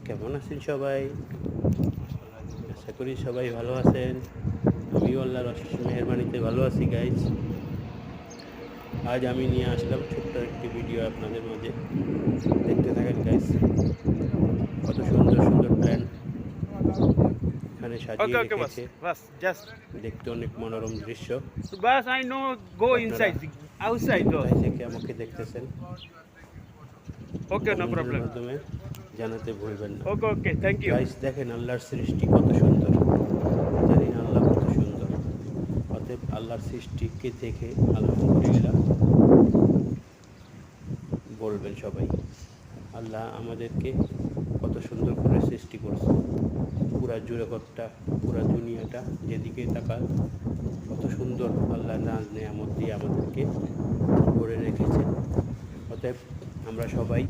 কেমন আছেন সবাই? আশা করি সবাই ভালো আছেন। আমিও আল্লাহর অশেষ মেহেরবানিতে ভালো আছি গাইজ। আজ আমি নিয়ে আসলাম ছোট্ট একটি ভিডিও আপনাদের মাঝে। দেখতে থাকেন গাইজ। কত সুন্দর সুন্দর প্ল্যান এখানে সাজিয়ে Okay, okay, boss. রেখেছে। Boss, just. দেখতে অনেক মনোরম দৃশ্য। Boss, I know. Go আপনারা inside. Outside, though. কোথায় থেকে আমাকে দেখতেছেন Okay, no কমেন্টের problem. মাধ্যমে জানাতে ভুলবেন না। Okay, okay. Thank you. Guys দেখেন আল্লাহর সৃষ্টি কত সুন্দর, জানি না আল্লাহ কত সুন্দর। অতএব আল্লাহর সৃষ্টিকে দেখে আলহামদুলিল্লাহ বলবেন সবাই। আল্লাহ আমাদেরকে কত সুন্দর করে সৃষ্টি করছে। পুরা জগৎটা, পুরা দুনিয়াটা যেদিকে তাকান কত সুন্দর আল্লাহ নাজ নেয়ামত দিয়ে আমাদেরকে করে রেখেছে। অতএব আমরা সবাই